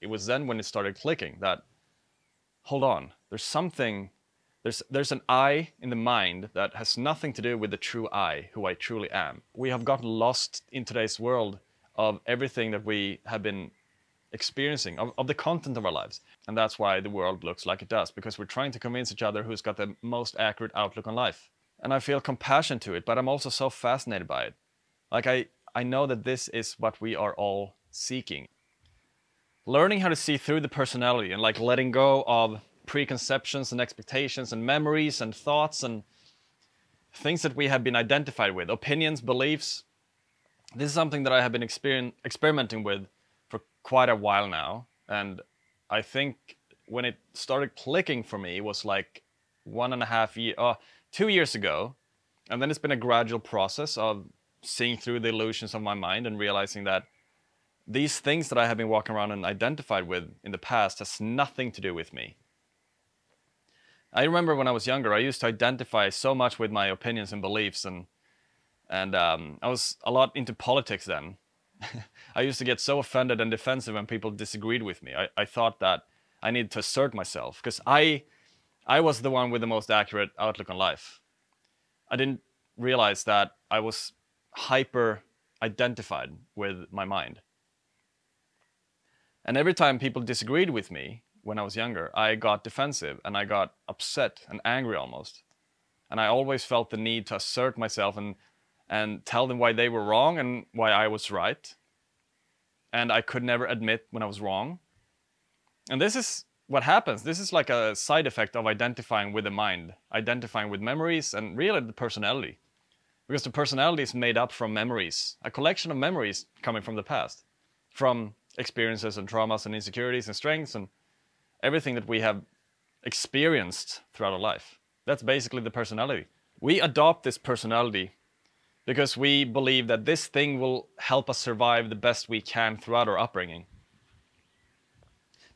it was then when it started clicking that, hold on, there's something, there's an I in the mind that has nothing to do with the true I, who I truly am. We have gotten lost in today's world of everything that we have been experiencing, of the content of our lives. And that's why the world looks like it does, because we're trying to convince each other who's got the most accurate outlook on life. And I feel compassion to it, but I'm also so fascinated by it. Like I know that this is what we are all seeking. Learning how to see through the personality and like letting go of preconceptions and expectations and memories and thoughts and things that we have been identified with, opinions, beliefs. This is something that I have been experimenting with for quite a while now. And I think when it started clicking for me, it was like 2 years ago. And then it's been a gradual process of seeing through the illusions of my mind and realizing that these things that I have been walking around and identified with in the past has nothing to do with me. I remember when I was younger, I used to identify so much with my opinions and beliefs, and I was a lot into politics then. I used to get so offended and defensive when people disagreed with me. I thought that I needed to assert myself because I was the one with the most accurate outlook on life. I didn't realize that I was hyper identified with my mind. And every time people disagreed with me when I was younger, I got defensive and I got upset and angry almost. And I always felt the need to assert myself and tell them why they were wrong and why I was right. And I could never admit when I was wrong. And this is what happens. This is like a side effect of identifying with the mind, identifying with memories and really the personality. Because the personality is made up from memories, a collection of memories coming from the past, from experiences and traumas and insecurities and strengths and everything that we have experienced throughout our life. That's basically the personality. We adopt this personality because we believe that this thing will help us survive the best we can throughout our upbringing.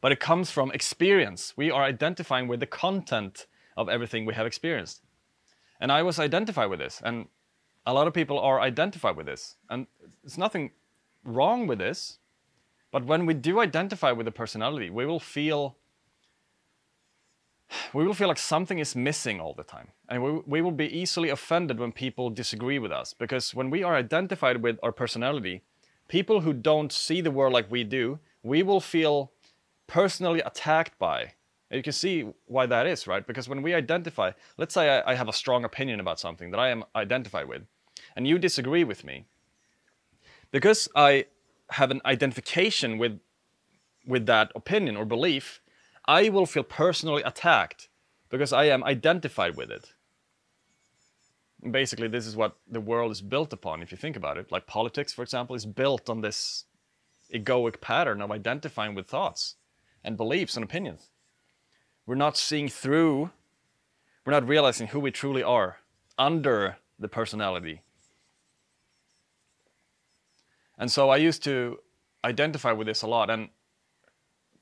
But it comes from experience. We are identifying with the content of everything we have experienced. And I was identified with this, and a lot of people are identified with this. And there's nothing wrong with this. But when we do identify with the personality, we will feel like something is missing all the time. And we will be easily offended when people disagree with us. Because when we are identified with our personality, people who don't see the world like we do, we will feel personally attacked by. And you can see why that is, right? Because when we identify, let's say I have a strong opinion about something that I am identified with, and you disagree with me. Because I have an identification with that opinion or belief, I will feel personally attacked because I am identified with it. And basically, this is what the world is built upon, if you think about it. Like politics, for example, is built on this egoic pattern of identifying with thoughts and beliefs and opinions. We're not seeing through, we're not realizing who we truly are under the personality. And so I used to identify with this a lot. And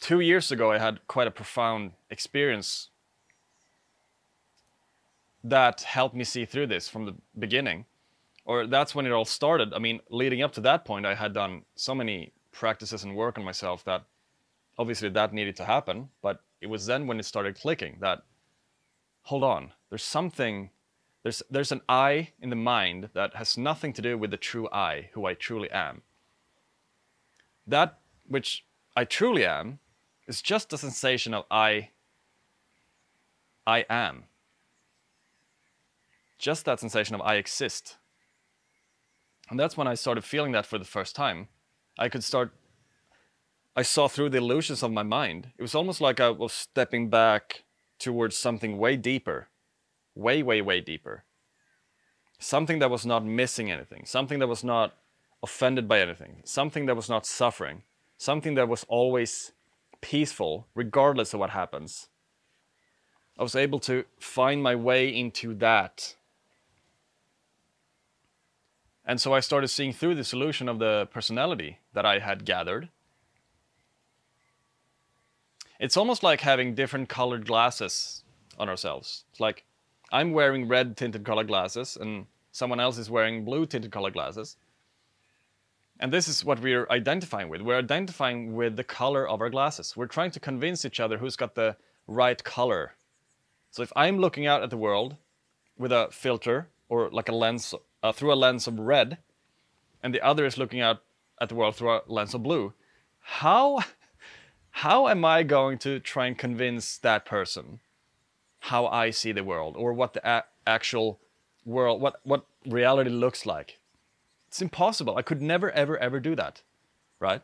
2 years ago, I had quite a profound experience that helped me see through this from the beginning. Or that's when it all started. I mean, leading up to that point, I had done so many practices and work on myself that obviously that needed to happen. But it was then when it started clicking that, hold on, there's something, there's an I in the mind that has nothing to do with the true I, who I truly am. That which I truly am is just a sensation of I am. Just that sensation of I exist. And that's when I started feeling that for the first time. I saw through the illusions of my mind. It was almost like I was stepping back towards something way deeper. Way, way, way deeper. Something that was not missing anything. Something that was not offended by anything. Something that was not suffering. Something that was always peaceful, regardless of what happens. I was able to find my way into that. And so I started seeing through the illusion of the personality that I had gathered. It's almost like having different colored glasses on ourselves. It's like I'm wearing red tinted colored glasses and someone else is wearing blue tinted colored glasses. And this is what we're identifying with. We're identifying with the color of our glasses. We're trying to convince each other who's got the right color. So if I'm looking out at the world with a filter or like a lens, through a lens of red, and the other is looking out at the world through a lens of blue, how am I going to try and convince that person how I see the world, or what the actual world, what reality looks like? It's impossible. I could never, ever, ever do that, right?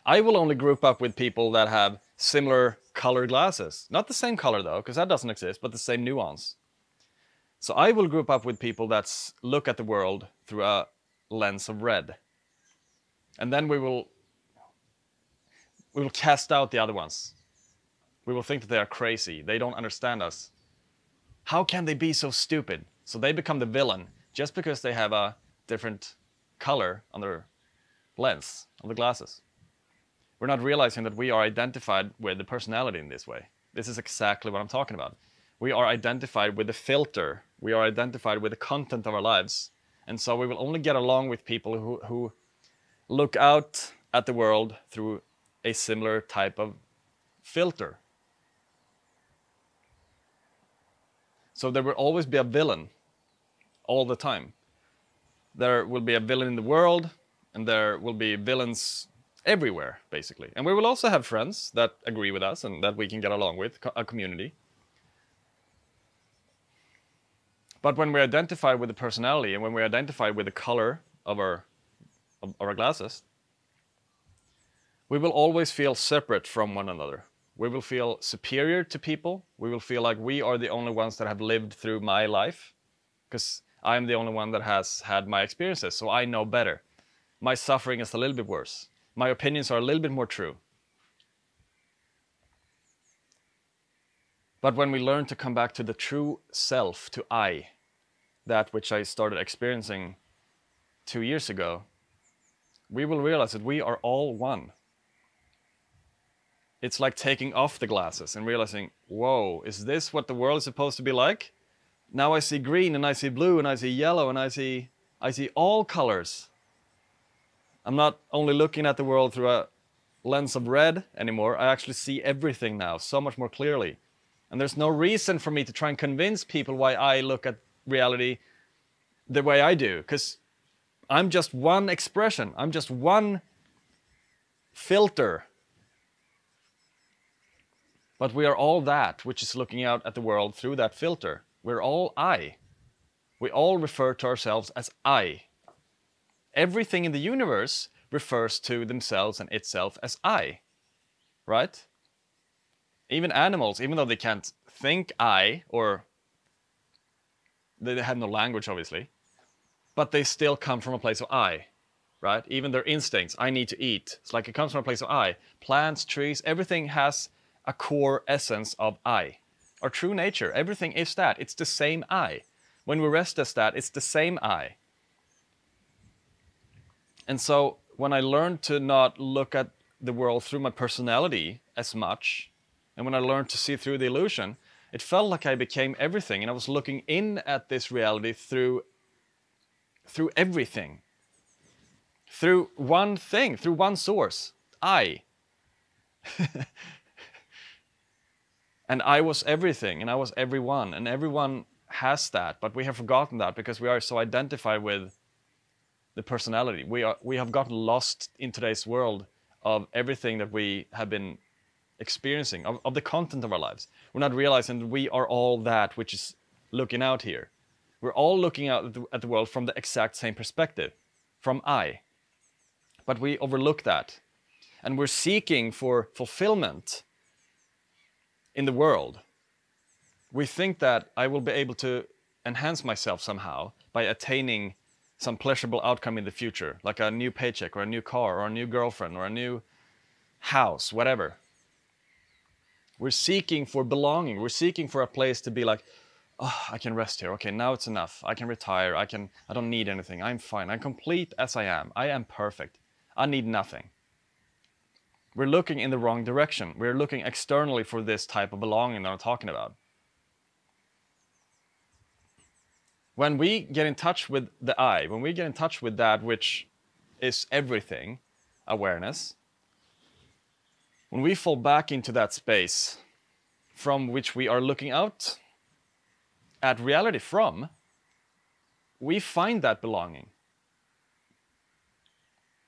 I will only group up with people that have similar color glasses. Not the same color though, because that doesn't exist, but the same nuance. So I will group up with people that look at the world through a lens of red. And then we will cast out the other ones. We will think that they are crazy. They don't understand us. How can they be so stupid? So they become the villain just because they have a different color on their lens of the glasses. We're not realizing that we are identified with the personality in this way. This is exactly what I'm talking about. We are identified with the filter. We are identified with the content of our lives. And so we will only get along with people who look out at the world through a similar type of filter. So there will always be a villain all the time. There will be a villain in the world, and there will be villains everywhere, basically. And we will also have friends that agree with us and that we can get along with, a community. But when we identify with the personality and when we identify with the color of our glasses, we will always feel separate from one another. We will feel superior to people. We will feel like we are the only ones that have lived through my life, because I'm the only one that has had my experiences, so I know better. My suffering is a little bit worse. My opinions are a little bit more true. But when we learn to come back to the true self, to I, that which I started experiencing 2 years ago, we will realize that we are all one. It's like taking off the glasses and realizing, whoa, is this what the world is supposed to be like? Now I see green and I see blue and I see yellow and I see all colors. I'm not only looking at the world through a lens of red anymore. I actually see everything now so much more clearly. And there's no reason for me to try and convince people why I look at reality the way I do, because I'm just one expression. I'm just one filter. But we are all that which is looking out at the world through that filter. We're all I. We all refer to ourselves as I. Everything in the universe refers to themselves and itself as I, right? Even animals, even though they can't think I, or they have no language, obviously, but they still come from a place of I, right? Even their instincts, I need to eat. It's like it comes from a place of I. Plants, trees, everything has a core essence of I. Our true nature, everything is that. It's the same I. When we rest as that, it's the same I. And so when I learned to not look at the world through my personality as much, and when I learned to see through the illusion, it felt like I became everything, and I was looking in at this reality through everything. Through one thing, through one source, I. And I was everything, and I was everyone, and everyone has that, but we have forgotten that because we are so identified with the personality. We have gotten lost in today's world of everything that we have been experiencing, of the content of our lives. We're not realizing that we are all that which is looking out here. We're all looking out at the world from the exact same perspective, from I. But we overlook that. And we're seeking for fulfillment in the world. We think that I will be able to enhance myself somehow by attaining some pleasurable outcome in the future, like a new paycheck or a new car or a new girlfriend or a new house, whatever. We're seeking for belonging. We're seeking for a place to be like, oh, I can rest here. Okay, now it's enough. I can retire. I don't need anything. I'm fine. I'm complete as I am. I am perfect. I need nothing. We're looking in the wrong direction. We're looking externally for this type of belonging that I'm talking about. When we get in touch with the I, when we get in touch with that which is everything, awareness, when we fall back into that space from which we are looking out at reality from, we find that belonging.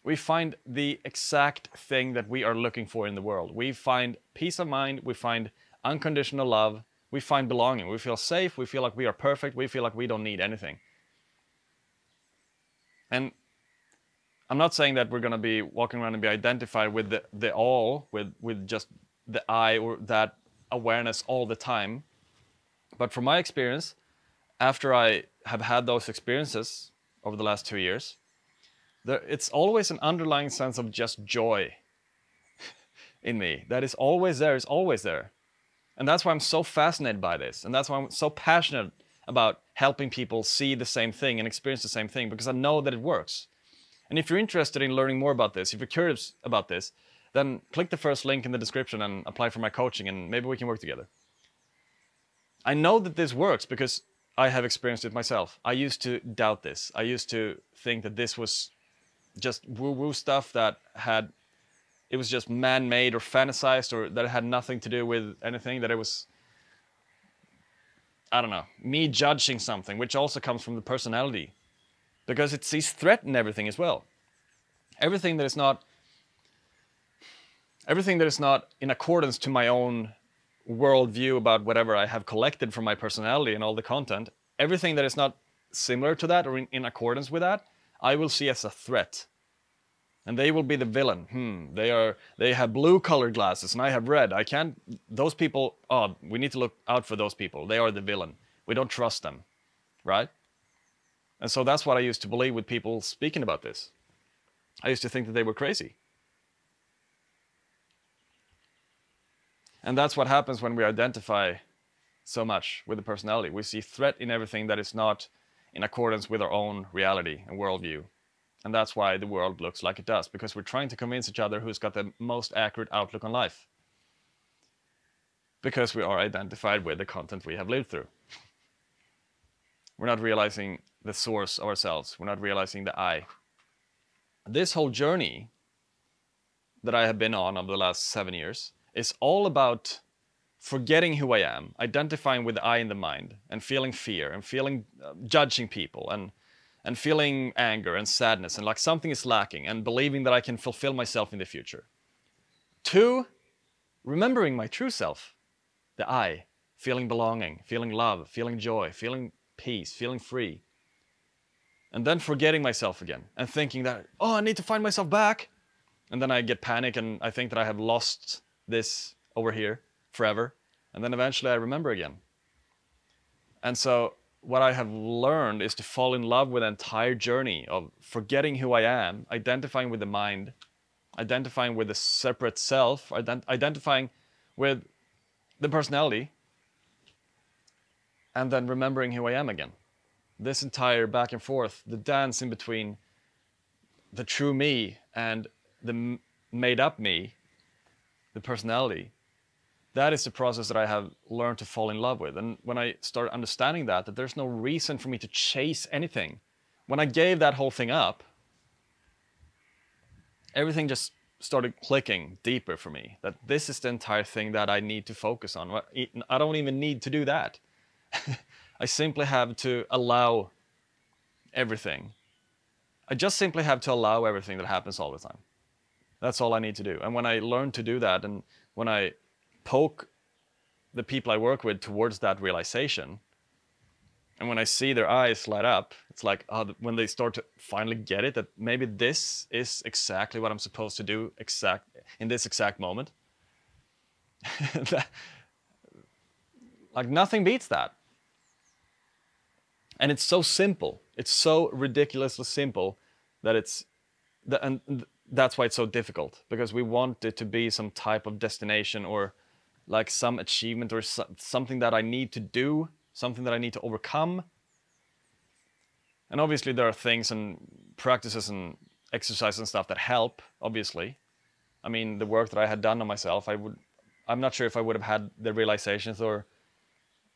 We find the exact thing that we are looking for in the world. We find peace of mind, we find unconditional love, we find belonging. We feel safe, we feel like we are perfect, we feel like we don't need anything. And I'm not saying that we're going to be walking around and be identified with the all, with just the I or that awareness all the time. But from my experience, after I have had those experiences over the last 2 years, it's always an underlying sense of just joy in me. That is always there, is always there. And that's why I'm so fascinated by this. And that's why I'm so passionate about helping people see the same thing and experience the same thing, because I know that it works. And if you're interested in learning more about this, if you're curious about this, then click the first link in the description and apply for my coaching, and maybe we can work together. I know that this works because I have experienced it myself. I used to doubt this. I used to think that this was just woo-woo stuff it was just man-made or fantasized, or that it had nothing to do with anything, that it was, I don't know, me judging something, which also comes from the personality, because it sees threat in everything as well. Everything that is not in accordance to my own worldview about whatever I have collected from my personality and all the content, everything that is not similar to that or in accordance with that, I will see as a threat. And they will be the villain. They have blue colored glasses and I have red. Those people, we need to look out for those people. They are the villain. We don't trust them, right? And so that's what I used to believe with people speaking about this. I used to think that they were crazy. And that's what happens when we identify so much with the personality. We see threat in everything that is not in accordance with our own reality and worldview. And that's why the world looks like it does, because we're trying to convince each other who's got the most accurate outlook on life. Because we are identified with the content we have lived through. We're not realizing the source of ourselves. We're not realizing the I. This whole journey that I have been on over the last 7 years is all about forgetting who I am, identifying with the I in the mind, and feeling fear, and feeling judging people, and feeling anger and sadness, and like something is lacking, and believing that I can fulfill myself in the future. 2, remembering my true self, the I, feeling belonging, feeling love, feeling joy, feeling peace, feeling free. And then forgetting myself again, and thinking that, I need to find myself back. And then I get panic, and I think that I have lost this over here forever. And then eventually I remember again. And so what I have learned is to fall in love with the entire journey of forgetting who I am, identifying with the mind, identifying with the separate self, identifying with the personality, and then remembering who I am again. This entire back and forth, the dance in between the true me and the made up me, the personality, that is the process that I have learned to fall in love with. And when I started understanding that there's no reason for me to chase anything, when I gave that whole thing up, everything just started clicking deeper for me, that this is the entire thing that I need to focus on. I don't even need to do that. I simply have to allow everything. I just simply have to allow everything that happens all the time. That's all I need to do. And when I learn to do that, and when I poke the people I work with towards that realization, and when I see their eyes light up, it's like when they start to finally get it, that maybe this is exactly what I'm supposed to do in this exact moment. Like nothing beats that. And it's so simple. It's so ridiculously simple that and that's why it's so difficult, because we want it to be some type of destination, or like some achievement, or something that I need to do, something that I need to overcome. And obviously there are things and practices and exercises and stuff that help, obviously. I mean, the work that I had done on myself, I'm not sure if I would have had the realizations or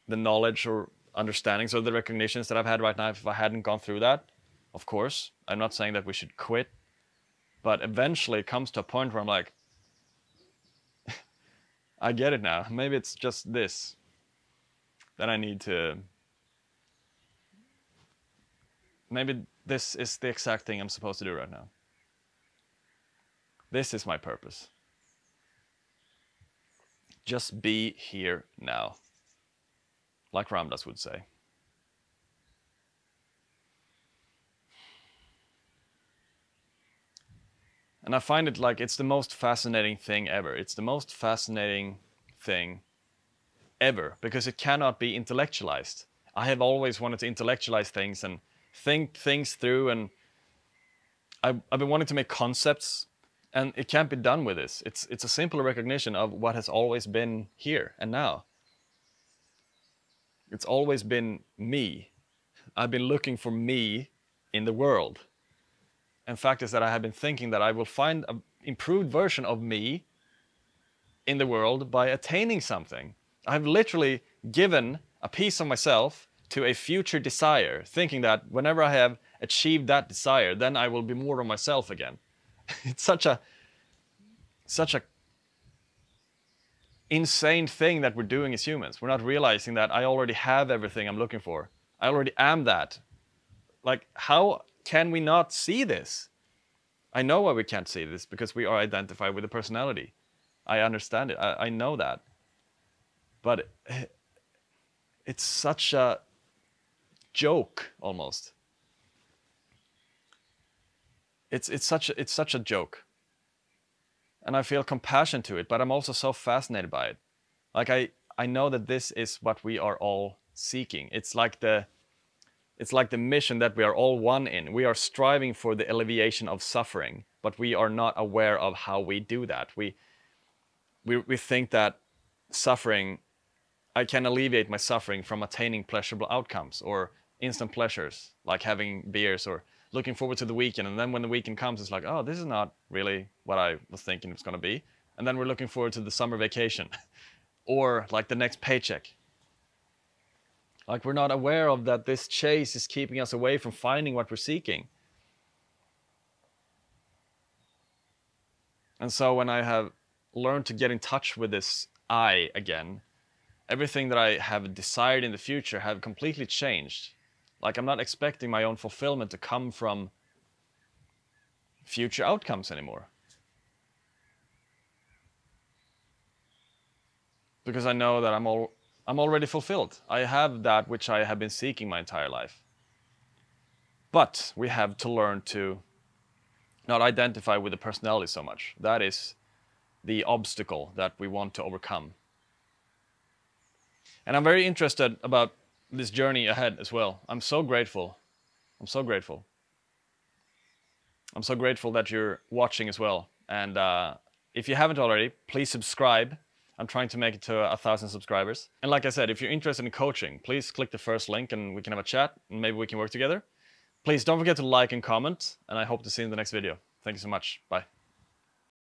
the knowledge or understandings or the recognitions that I've had right now if I hadn't gone through that. Of course, I'm not saying that we should quit But eventually it comes to a point where I'm like, I get it now. Maybe it's just this. Then I need to... Maybe this is the exact thing I'm supposed to do right now. This is my purpose. Just be here now. Like Ramdas would say. And I find it like it's the most fascinating thing ever. It's the most fascinating thing ever because it cannot be intellectualized. I have always wanted to intellectualize things and think things through, and I've been wanting to make concepts, and it can't be done with this. It's a simple recognition of what has always been here and now. It's always been me. I've been looking for me in the world. And fact is that I have been thinking that I will find an improved version of me in the world by attaining something. I've literally given a piece of myself to a future desire, thinking that whenever I have achieved that desire, then I will be more of myself again. It's such a insane thing that we're doing as humans. We're not realizing that I already have everything I'm looking for. I already am that. Like, how can we not see this? I know why we can't see this, because we are identified with the personality. I understand it. I know that. But it's such a joke, almost. It's such a joke. And I feel compassion to it, but I'm also so fascinated by it. Like, I know that this is what we are all seeking. It's like the mission that we are all one in. We are striving for the alleviation of suffering, but we are not aware of how we do that. We think that suffering, I can alleviate my suffering from attaining pleasurable outcomes or instant pleasures, like having beers or looking forward to the weekend. And then when the weekend comes, it's like, oh, this is not really what I was thinking it was going to be. And then we're looking forward to the summer vacation or like the next paycheck. Like, we're not aware of that this chase is keeping us away from finding what we're seeking. And so when I have learned to get in touch with this I again, everything that I have desired in the future have completely changed. Like, I'm not expecting my own fulfillment to come from future outcomes anymore. Because I know that I'm already fulfilled. I have that which I have been seeking my entire life. But we have to learn to not identify with the personality so much. That is the obstacle that we want to overcome. And I'm very interested about this journey ahead as well. I'm so grateful. I'm so grateful. I'm so grateful that you're watching as well. And if you haven't already, please subscribe. I'm trying to make it to 1,000 subscribers. And like I said, if you're interested in coaching, please click the first link and we can have a chat and maybe we can work together. Please don't forget to like and comment, and I hope to see you in the next video. Thank you so much. Bye.